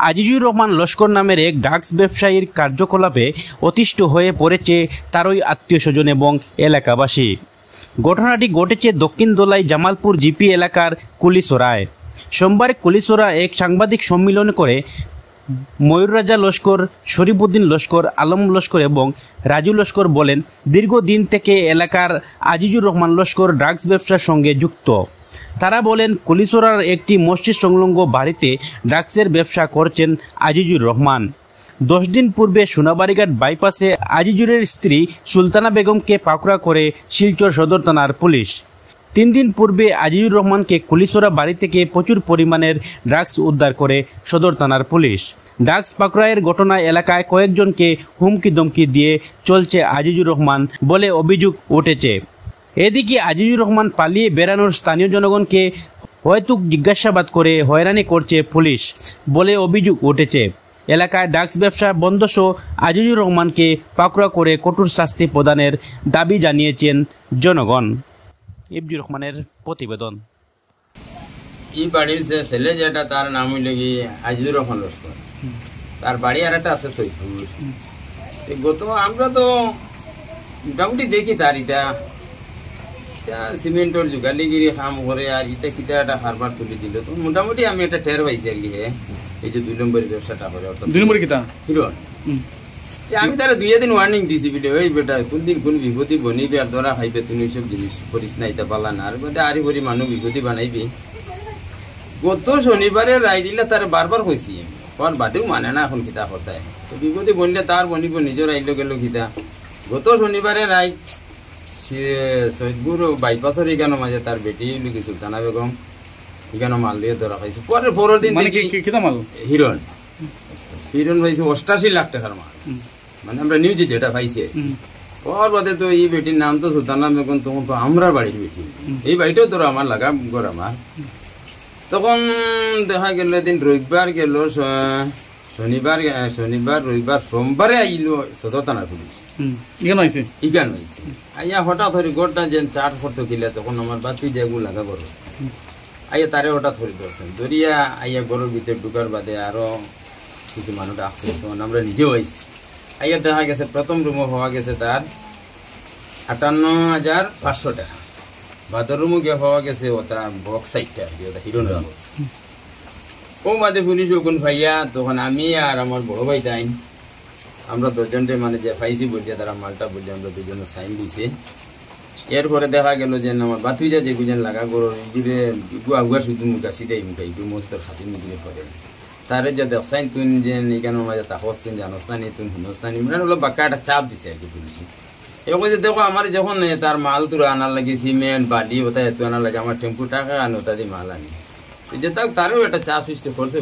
আজিজুর রহমান লস্কর নামের এক ড্রাগস ব্যবসায়ীর কার্যকলাপে অতিষ্ঠ হয়ে পড়েছে তারই আত্মীয় স্বজন এবং এলাকাবাসী। ঘটনাটি ঘটেছে দক্ষিণ দোলাই জামালপুর জিপি এলাকার কুলিসরায়। সোমবার কুলিসরা এক সাংবাদিক সম্মেলন করে ময়ূর রাজা লস্কর, শরীফুদ্দিন লস্কর, আলম লস্কর এবং রাজু লস্কর বলেন, দীর্ঘদিন থেকে এলাকার আজিজুর রহমান লস্কর ড্রাগস ব্যবসার সঙ্গে যুক্ত। তারা বলেন, কুলিসরার একটি মসজিদ সংলগ্ন বাড়িতে ড্রাগসের ব্যবসা করছেন আজিজুর রহমান। 10 দিন পূর্বে সোনাবাড়িঘাট বাইপাসে আজিজুরের স্ত্রী সুলতানা বেগমকে পাকড়া করে শিলচর সদর থানার পুলিশ। 3 দিন পূর্বে আজিজুর রহমানকে কুলিসরা বাড়ি থেকে প্রচুর পরিমাণের ড্রাগস উদ্ধার করে সদর থানার পুলিশ। ড্রাগস পাকড়ায়ের ঘটনায় এলাকায় কয়েকজনকে হুমকি ধমকি দিয়ে চলছে আজিজুর রহমান বলে অভিযোগ উঠেছে। এদিকে আজিজুর রহমান পালিয়ে বেড়ানোর স্থানীয় জনগণকে হয়তো জিজ্ঞাসাবাদ করে হয়রানি করছে পুলিশ বলে অভিযোগ উঠেছে। এলাকায় ড্রাগস ব্যবসা বন্ধসহ আজিজুর রহমানকে পাকড়া করে কঠোর শাস্তি প্রদানের দাবি জানিয়েছেন জনগণ। ইবজুর রহমানের প্রতিবেদন। এই বাড়ির যে ছেলে যেটা তার নাম হইল কি আজিজুর রহমান লস্কর, তার বাড়ি আর একটা আছে সৈয়দপুর। গত আমরা তো মোটামুটি দেখি তার ইটা সিমেন্টর যোগালিগিরি কাম করে আর ইটা কিটা একটা হারবার তুলে দিল। তো মোটামুটি আমি একটা টের পাইছি আর কি, এই যে 2 নম্বরের ব্যবসাটা করে 2 নম্বর কিটা হিরোন। আমি তারা 2 দিন ওয়ার্নিং দিছি বলে, ওই বেটা কোন দিন কোন বিপত্তি বনিবি আর ধরা খাইবে, তুমি সব জিনিস করিস না, এটা পালা না। আর বেটা আরি ভরি মানুষ বিপত্তি বানাইবি। গত শনিবারে রায় দিলে তার বারবার কইছি, ওর বাদেও মানে না এখন খিতা হতায়। তো বিপত্তি বনলে তার বনিব, নিজের আইলো গেল খিতা। গত শনিবারে রায় সৈয়দপুর বাইপাসের এখানে মাঝে তার বেটি লুকি সুলতানা বেগম এখানে মাল দিয়ে ধরা খাইছে। পরের দিন হিরণ হিরণ পাইছে 88 লাখ টাকার মাল, মানে আমরা নিউজে যেটা পাইছে। ওর বাদে তো এই বেটির নাম তো সুলতানা বেগম, তখন তো আমরা বাড়ির বেটি, এই বাড়িটাও ধরো আমার লাগা ঘর আমার। তখন দেখা গেল দিন রবিবার গেল, শনিবার রবিবার সোমবারে আইলো সদর থানার পুলিশ। ইগান হয়েছে আইয়া হঠাৎ হরি গোটা যে চাট ফটো কিলে, তখন আমার বাতি যেগু লাগা বড় আইয়া তারে হঠাৎ হরি ধরছেন। ধরিয়া আইয়া গরুর ভিতরে ঢুকার বাদে আরো কিছু মানুষ আসছে, তখন আমরা নিজেও আইছি। আইয়া দেখা গেছে প্রথম রুমও হওয়া গেছে তার 58,500 টাকা। বাদর রুমও গিয়ে হওয়া গেছে ওটা বক্স সাইডটা আর কি, ওটা হিরোন বক্স। ও বাদে পুলিশ ওখান ভাইয়া, তখন আমি আর আমার বড় ভাই তাই আমরা 10 জনটে মানে যে পাইছি বলছে তারা মালটা বলছে, আমরা 2 জনে সাইন দিছে। এরপরে দেখা গেল যে আমার বাতুইজা যে গুজন লাগা গরুর ইগুরে গুয়া শুধু মুখা সিটাই মুখা ইগু মস্ত খাতি মুখে করে তারে যে দেখছাইন তুই যে এখানের মাঝে তাহস তুই জানোস না নি, তুই শুনোস না নি, মানে হলো বাক্কা একটা চাপ দিছে আর কি পুলিশে। এরকম যে দেখো আমার যখন তার মাল তুলে আনার লাগে, সিমেন্ট বালি ওটা এত আনার লাগে, আমার টেম্পু টাকা আনো ওটা দিয়ে মাল আনি, যে তারও একটা চাপ সৃষ্টি করছে।